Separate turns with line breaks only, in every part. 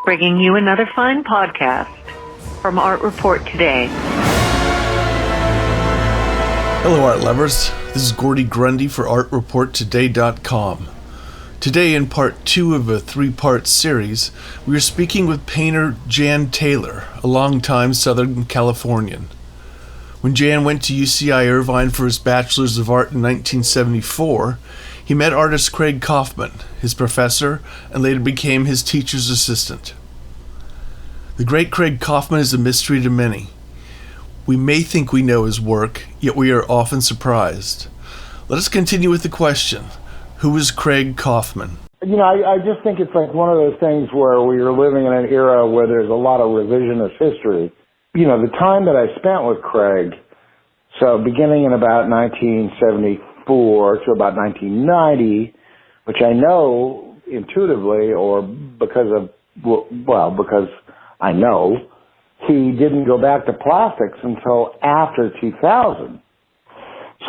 bringing you another fine podcast from Art Report Today.
Hello, art lovers. This is Gordy Grundy for ArtReportToday.com. Today, in part 2 of a 3-part series, we are speaking with painter Jan Taylor, a longtime Southern Californian. When Jan went to UCI Irvine for his Bachelor's of Art in 1974, he met artist Craig Kauffman, his professor, and later became his teacher's assistant. The great Craig Kauffman is a mystery to many. We may think we know his work, yet we are often surprised. Let us continue with the question. Who is Craig Kauffman?
You know, I just think it's like one of those things where we are living in an era where there's a lot of revisionist history. You know, the time that I spent with Craig, so beginning in about 1974 to about 1990, which I know intuitively or because I know, he didn't go back to plastics until after 2000.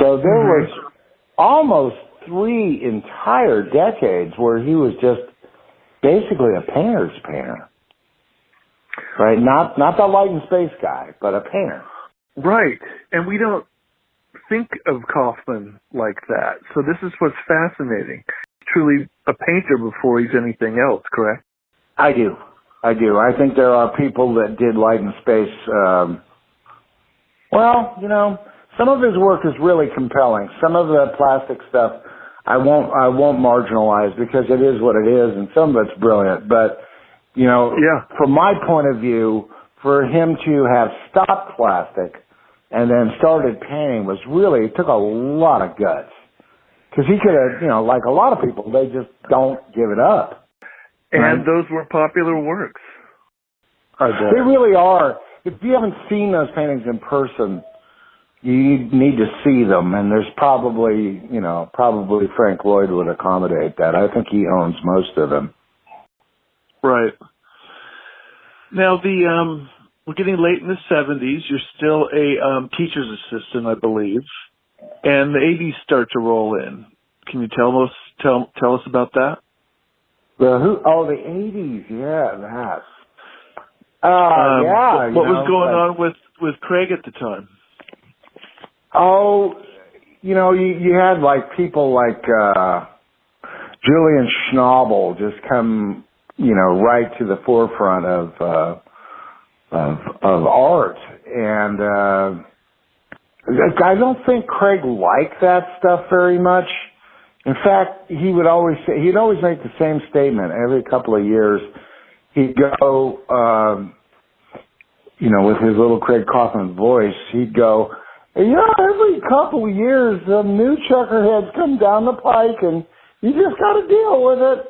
So there was almost 3 entire decades where he was just basically a painter's painter. Right? Not the light and space guy, but a painter.
Right. And we don't think of Kauffman like that. So this is what's fascinating. Truly a painter before he's anything else, correct?
I do. I think there are people that did light and space. Some of his work is really compelling. Some of the plastic stuff I won't marginalize because it is what it is, and some of it's brilliant. But from my point of view, for him to have stopped plastic and then started painting it took a lot of guts. Because he could have, like a lot of people, they just don't give it up.
And those were popular works.
They really are. If you haven't seen those paintings in person, you need to see them. And there's probably Frank Lloyd would accommodate that. I think he owns most of them.
Right. Now, we're getting late in the 70s. You're still a teacher's assistant, I believe. And the 80s start to roll in. Can you tell us about that?
The 80s, yeah, that.
What was going on with Craig at the time?
Oh, you had like people like Julian Schnabel just come, right to the forefront of art, and I don't think Craig liked that stuff very much. In fact, he'd always make the same statement every couple of years. He'd go, with his little Craig Kauffman voice, he'd go, every couple of years, new chuckerheads come down the pike, and you just got to deal with it.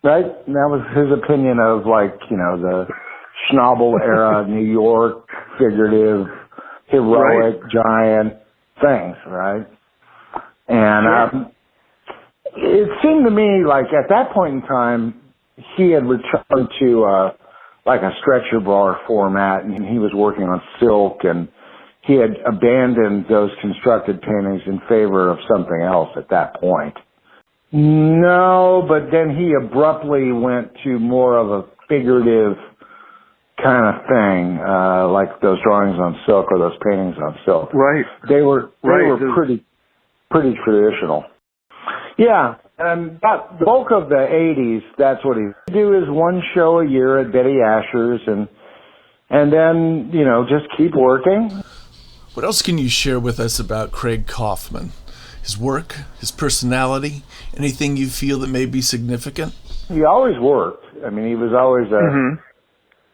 Right? And that was his opinion of, the Schnabel era, New York, figurative, heroic, giant things, right? And it seemed to me like at that point in time, he had returned to a stretcher bar format, and he was working on silk, and he had abandoned those constructed paintings in favor of something else at that point. No, but then he abruptly went to more of a figurative kind of thing, like those drawings on silk or those paintings on silk.
Right.
They were pretty traditional. Yeah, and the bulk of the 80s, that's what he would do is one show a year at Betty Asher's and then, just keep working.
What else can you share with us about Craig Kauffman? His work, his personality, anything you feel that may be significant?
He always worked. I mean, he was always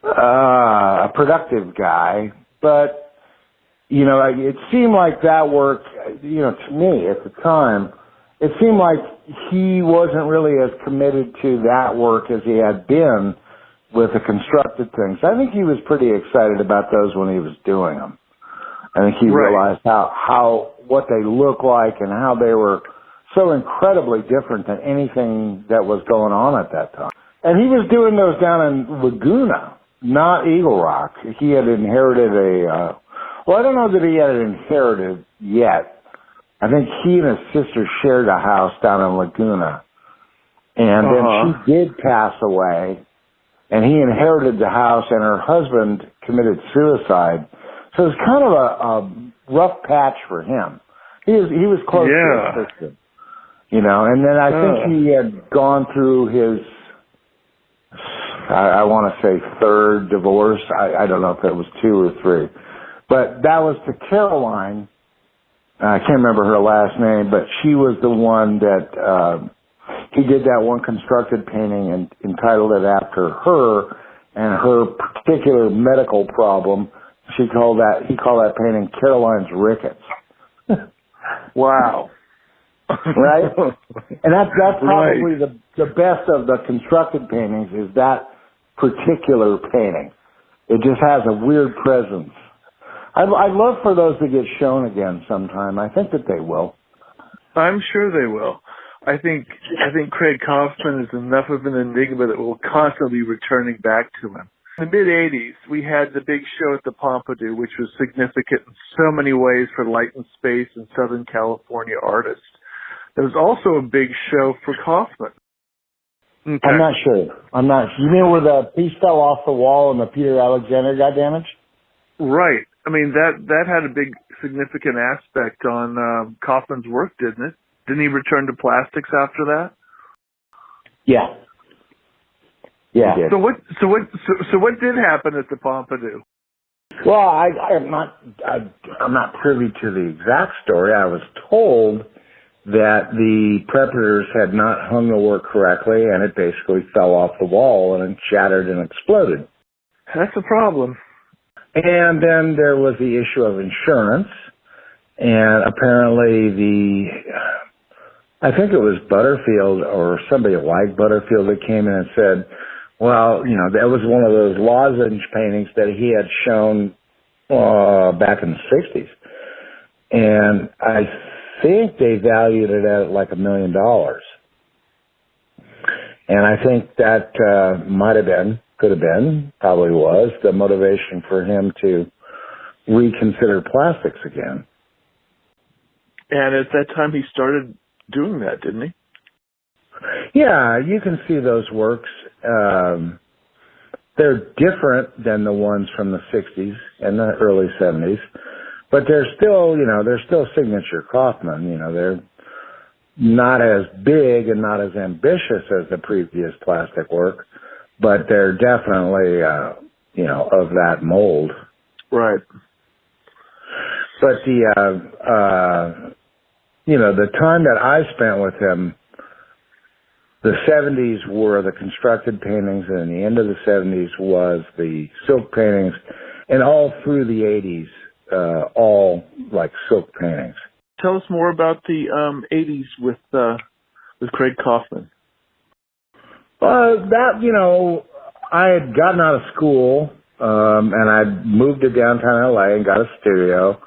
a productive guy, but, it seemed like that work, to me at the time, it seemed like he wasn't really as committed to that work as he had been with the constructed things. I think he was pretty excited about those when he was doing them. I think he realized what they look like and how they were so incredibly different than anything that was going on at that time. And he was doing those down in Laguna, not Eagle Rock. He had inherited I don't know that he had it inherited yet. I think he and his sister shared a house down in Laguna. And then she did pass away. and he inherited the house, and her husband committed suicide. So it's kind of a rough patch for him. He was close to his sister, you know. And then I think he had gone through his, I want to say, third divorce. I don't know if it was 2 or 3, but that was to Caroline. I can't remember her last name, but she was the one that he did that one constructed painting and entitled it after her and her particular medical problem. He called that painting Caroline's Rickets.
Wow.
Right? And that's probably right. the best of the constructed paintings is that particular painting. It just has a weird presence. I'd love for those to get shown again sometime. I think that they will.
I'm sure they will. I think Craig Kauffman is enough of an enigma that will constantly be returning back to him. In the mid-'80s, we had the big show at the Pompidou, which was significant in so many ways for light and space and Southern California artists. There was also a big show for Kauffman. Okay.
I'm not sure. You mean where the piece fell off the wall and the Peter Alexander got damaged?
Right. I mean, that had a big significant aspect on Kauffman's work, didn't it? Didn't he return to plastics after that?
Yeah. Yeah.
So what did happen at the Pompidou?
Well, I'm not privy to the exact story. I was told that the preparators had not hung the work correctly, and it basically fell off the wall and it shattered and exploded.
That's a problem.
And then there was the issue of insurance, and apparently I think it was Butterfield or somebody like Butterfield that came in and said, well, you know, that was one of those lozenge paintings that he had shown back in the 60s. And I think they valued it at like $1 million. And I think that could have been, probably was, the motivation for him to reconsider plastics again.
And at that time he started doing that, didn't he?
Yeah, you can see those works. They're different than the ones from the 60s and the early 70s, but they're still signature Kauffman. You know, they're not as big and not as ambitious as the previous plastic work, but they're definitely, of that mold.
Right.
But the time that I spent with him, the 70s were the constructed paintings, and the end of the 70s was the silk paintings, and all through the 80s, all like silk paintings.
Tell us more about the 80s with Craig Kauffman.
I had gotten out of school, and I moved to downtown LA and got a studio,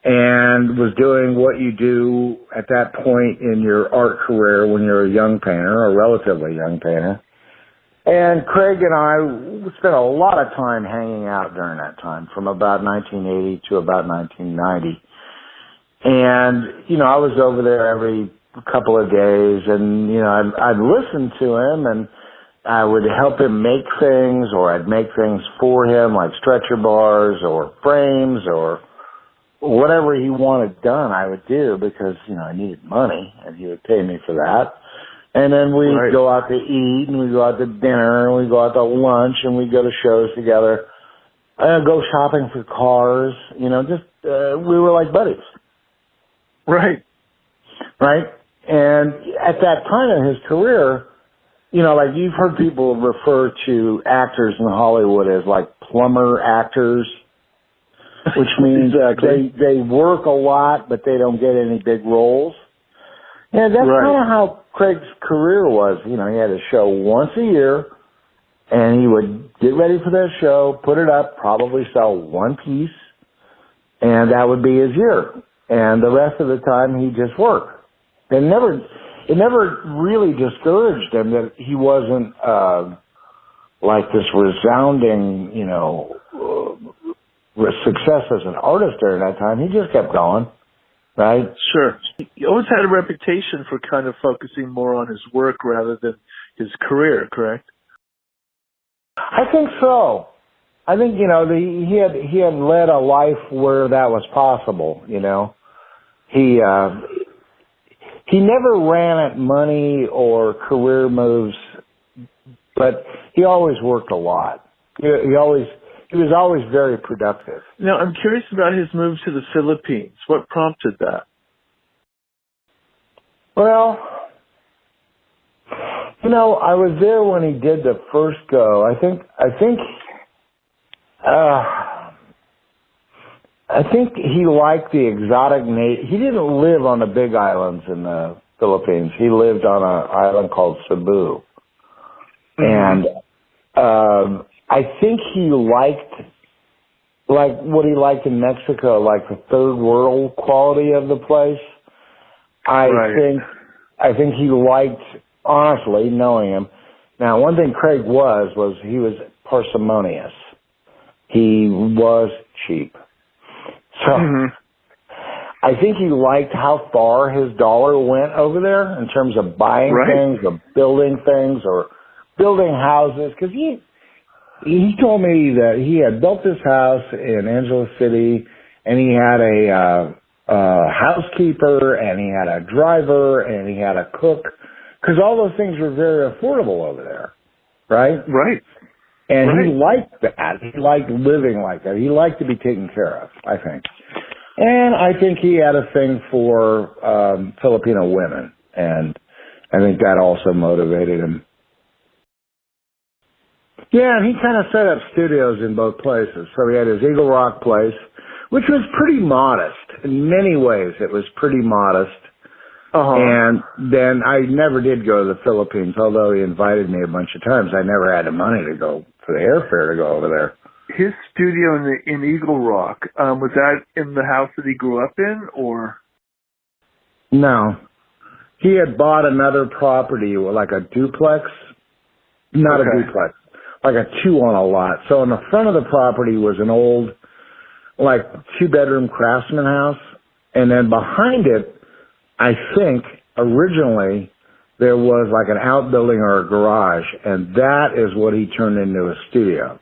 and was doing what you do at that point in your art career when you're a young painter, a relatively young painter. And Craig and I spent a lot of time hanging out during that time, from about 1980 to about 1990. And, I was over there every couple of days, and, I'd listen to him, and I would help him make things, or I'd make things for him, like stretcher bars or frames or whatever he wanted done, I would do, because, I needed money, and he would pay me for that. And then we'd go out to eat, and we'd go out to dinner, and we'd go out to lunch, and we'd go to shows together. I'd go shopping for cars, we were like buddies.
Right.
Right? And at that time in his career, like you've heard people refer to actors in Hollywood as like plumber actors, which means they work a lot, but they don't get any big roles. Yeah, that's kind of how Craig's career was. He had a show once a year, and he would get ready for that show, put it up, probably sell one piece, and that would be his year. And the rest of the time, he'd just work. It never really discouraged him that he wasn't like this resounding, success as an artist during that time. He just kept going, right?
Sure. He always had a reputation for kind of focusing more on his work rather than his career, correct?
I think so. I think, he had led a life where that was possible, He never ran at money or career moves, but he always worked a lot. He was always very productive.
Now, I'm curious about his move to the Philippines. What prompted that?
Well, I was there when he did the first go. I think he liked the exotic he didn't live on the big islands in the Philippines. He lived on an island called Cebu. And I think he liked what he liked in Mexico, like the third world quality of the place. I think he liked, honestly, knowing him. Now, one thing Craig was he was parsimonious. He was cheap. So I think he liked how far his dollar went over there in terms of buying things or building things or building houses. Because he told me that he had built this house in Angeles City, and he had a housekeeper, and he had a driver, and he had a cook. Because all those things were very affordable over there, right?
Right.
And he liked that. He liked living like that. He liked to be taken care of, I think. And I think he had a thing for Filipino women, and I think that also motivated him. Yeah, and he kind of set up studios in both places. So he had his Eagle Rock place, which was pretty modest. In many ways, it was pretty modest. And then I never did go to the Philippines, although he invited me a bunch of times. I never had the money to go for the airfare to go over there.
His studio in Eagle Rock, was that in the house that he grew up in, or?
No. He had bought another property, like a duplex. Not a duplex. Like a 2 on a lot. So in the front of the property was an old, like, 2-bedroom craftsman house. And then behind it, I think, originally, there was like an outbuilding or a garage, and that is what he turned into a studio.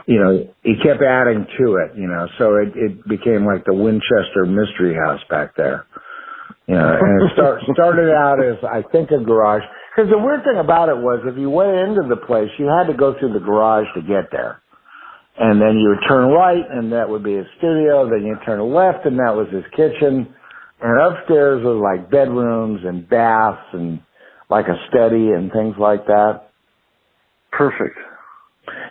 He kept adding to it, so it became like the Winchester Mystery House back there. And it started out as, I think, a garage. Because the weird thing about it was, if you went into the place, you had to go through the garage to get there. And then you would turn right, and that would be his studio. Then you turn left, and that was his kitchen. And upstairs was like bedrooms and baths and like a study and things like that.
Perfect.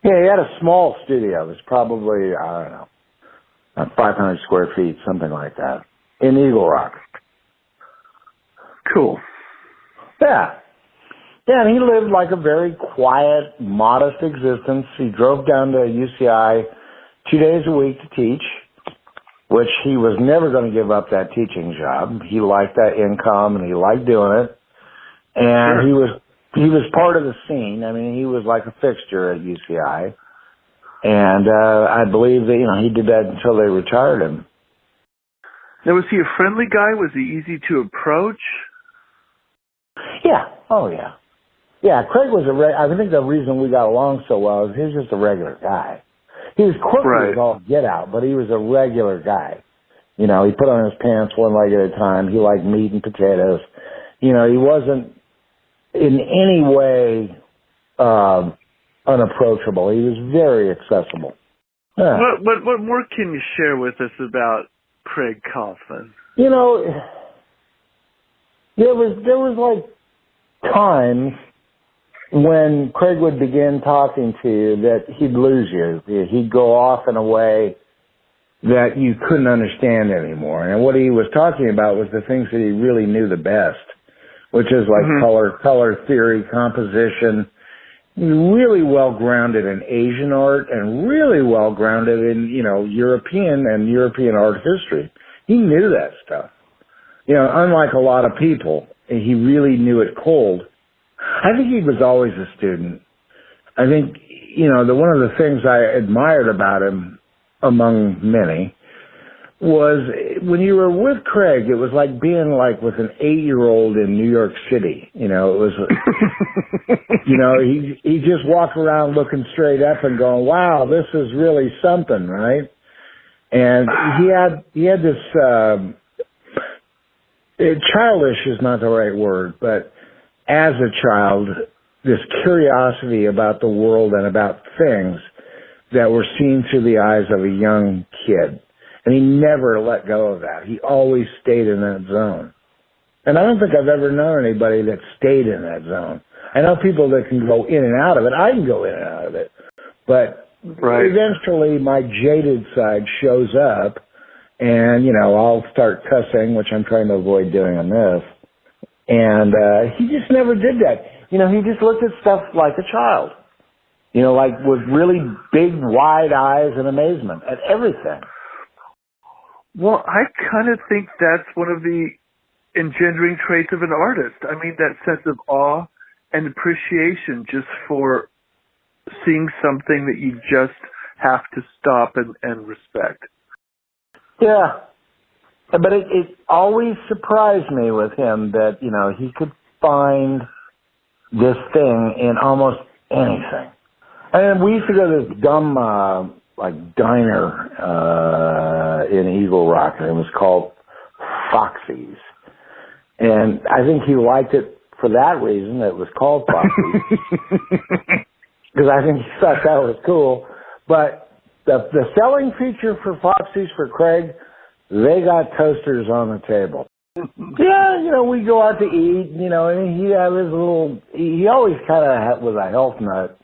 Yeah, he had a small studio. It was probably, I don't know, 500 square feet, something like that, in Eagle Rock.
Cool.
Yeah. Yeah, and he lived like a very quiet, modest existence. He drove down to UCI 2 days a week to teach, which he was never going to give up that teaching job. He liked that income, and he liked doing it. And he was part of the scene. I mean, he was like a fixture at UCI. And I believe that, he did that until they retired him.
Now, was he a friendly guy? Was he easy to approach?
Yeah. Oh, yeah. Yeah, Craig was I think the reason we got along so well is he was just a regular guy. He was quirky as all get out, but he was a regular guy. He put on his pants one leg at a time. He liked meat and potatoes. He wasn't in any way unapproachable. He was very accessible. Yeah.
What more can you share with us about Craig Kauffman?
There was like times when Craig would begin talking to you that he'd lose you. He'd go off in a way that you couldn't understand anymore. And what he was talking about was the things that he really knew the best, which is like color theory, composition, really well grounded in Asian art and really well grounded in, European art history. He knew that stuff. Unlike a lot of people, he really knew it cold. I think he was always a student. I think, one of the things I admired about him, among many, was when you were with Craig, it was like being like with an 8-year-old in New York City. You know, it was, you know, he just walked around looking straight up and going, wow, this is really something, right? And he had this, childish is not the right word, but as a child, this curiosity about the world and about things that were seen through the eyes of a young kid. And he never let go of that. He always stayed in that zone. And I don't think I've ever known anybody that stayed in that zone. I know people that can go in and out of it. I can go in and out of it. But eventually my jaded side shows up and, you know, I'll start cussing, which I'm trying to avoid doing on this. And he just never did that. You know, he just looked at stuff like a child. You know, like with really big, wide eyes and amazement at everything.
Well, I kind of think that's one of the engendering traits of an artist. I mean, that sense of awe and appreciation just for seeing something that you just have to stop and respect.
Yeah. But it always surprised me with him that, you know, he could find this thing in almost anything. And we used to go to this dumb, diner in Eagle Rock, and it was called Foxy's. And I think he liked it for that reason, that it was called Foxy's. Because I think he thought that was cool. But the selling feature for Foxy's for Craig, they got toasters on the table. Yeah, you know, we go out to eat, you know, and he'd have his little, he always kind of was a health nut.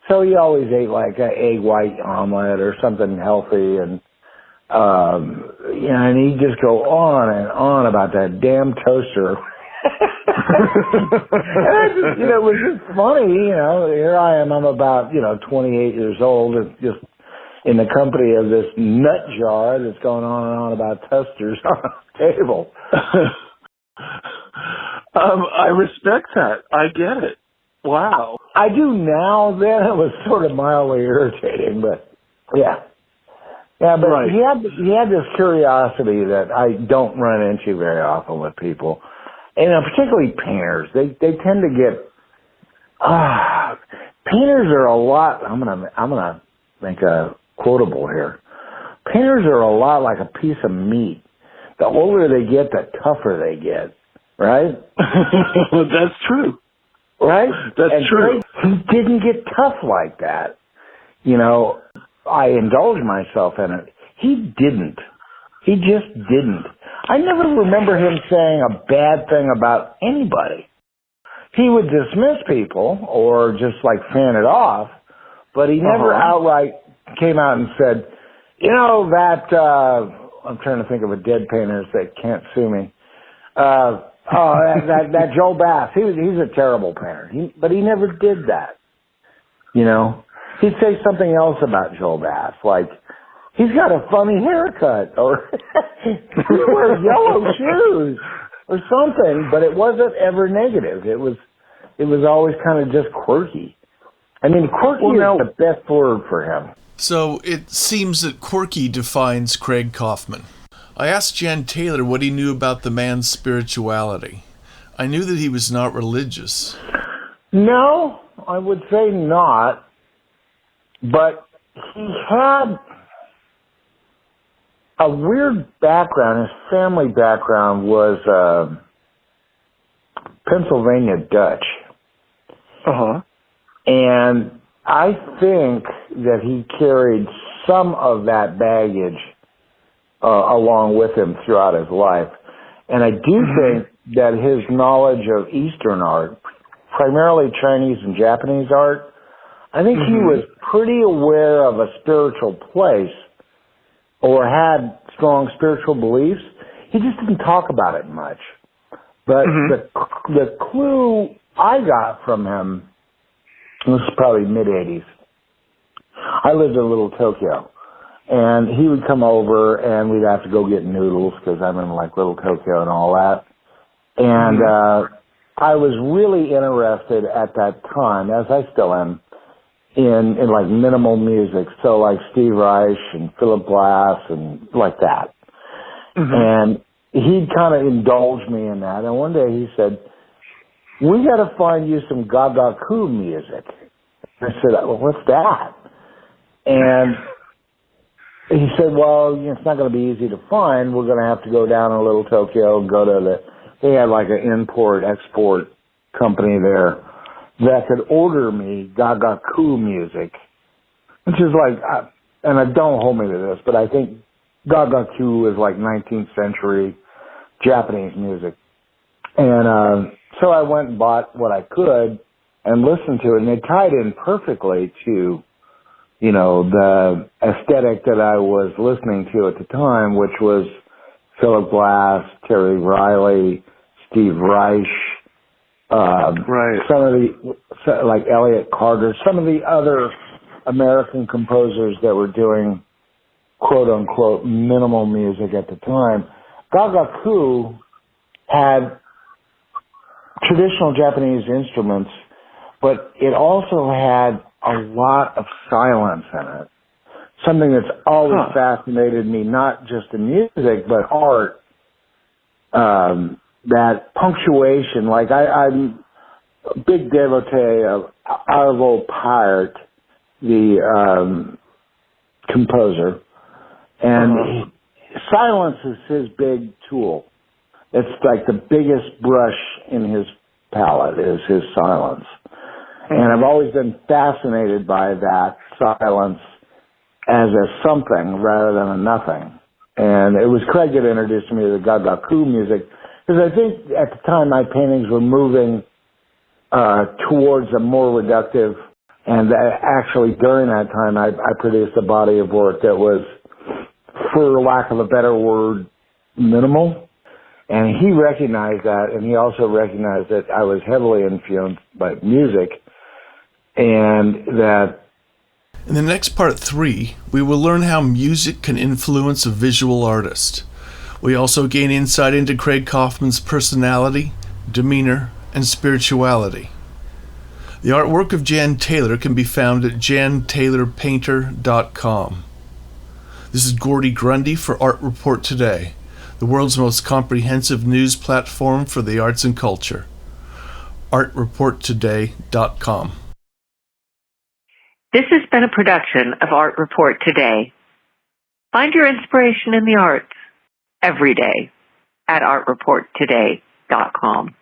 So he always ate like an egg white omelet or something healthy, and you know, and he'd just go on and on about that damn toaster. And just, you know, it was just funny, you know. Here I am, I'm about, you know, 28 years old, and just in the company of this nut jar that's going on and on about toasters on the table.
I respect that. I get it. Wow.
I do now. Then it was sort of mildly irritating, but yeah. Yeah, but
right.
he had this curiosity that I don't run into very often with people. And particularly painters. They tend to get painters are a lot. I'm gonna make a quotable here. Painters are a lot like a piece of meat. The older they get, the tougher they get. Right?
That's true.
Right?
That's true.
He didn't get tough like that. You know, I indulged myself in it. He didn't. He just didn't. I never remember him saying a bad thing about anybody. He would dismiss people or just like fan it off, but he never outright came out and said, you know, that, I'm trying to think of a dead painter that can't sue me. That Joel Bass, he's a terrible painter. But he never did that. You know, he'd say something else about Joel Bass, like he's got a funny haircut, or he wears yellow shoes, or something. But it wasn't ever negative. It was always kind of just quirky. I mean, quirky is the best word for him.
So it seems that quirky defines Craig Kauffman. I asked Jan Taylor what he knew about the man's spirituality. I knew that he was not religious.
No, I would say not. But he had a weird background. His family background was Pennsylvania Dutch. And I think that he carried some of that baggage along with him throughout his life. And I do think that his knowledge of Eastern art, primarily Chinese and Japanese art, I think he was pretty aware of a spiritual place or had strong spiritual beliefs. He just didn't talk about it much. But the clue I got from him, this was probably mid-'80s, I lived in Little Tokyo. And he would come over, and we'd have to go get noodles because I'm in like Little Tokyo and all that. And I was really interested at that time, as I still am, in like minimal music. So like Steve Reich and Philip Glass and like that. And he'd kind of indulged me in that. And one day he said, we got to find you some Gaga Coup music. I said, well, what's that? And he said, well, it's not going to be easy to find. We're going to have to go down to Little Tokyo and go to they had like an import-export company there that could order me Gaga Coup music, which is like, and don't hold me to this, but I think Gaga Coup is like 19th century Japanese music. And so I went and bought what I could and listened to it, and it tied in perfectly to, the aesthetic that I was listening to at the time, which was Philip Glass, Terry Riley, Steve Reich, some of like Elliott Carter, some of the other American composers that were doing quote unquote minimal music at the time. Gaga Coup had traditional Japanese instruments, but it also had a lot of silence in it. Something that's always fascinated me, not just in music, but art. That punctuation, like I'm a big devotee of Arvo Pärt, the composer, and silence is his big tool. It's like the biggest brush in his palette is his silence. And I've always been fascinated by that silence as a something rather than a nothing. And it was Craig that introduced me to the Gaga Coup music, because I think at the time my paintings were moving towards a more reductive, and actually during that time I produced a body of work that was, for lack of a better word, minimal. And he recognized that, and he also recognized that I was heavily influenced by music, and that...
In the next part 3, we will learn how music can influence a visual artist. We also gain insight into Craig Kauffman's personality, demeanor, and spirituality. The artwork of Jan Taylor can be found at jantaylorpainter.com. This is Gordy Grundy for Art Report Today, the world's most comprehensive news platform for the arts and culture. artreporttoday.com.
This has been a production of Art Report Today. Find your inspiration in the arts every day at artreporttoday.com.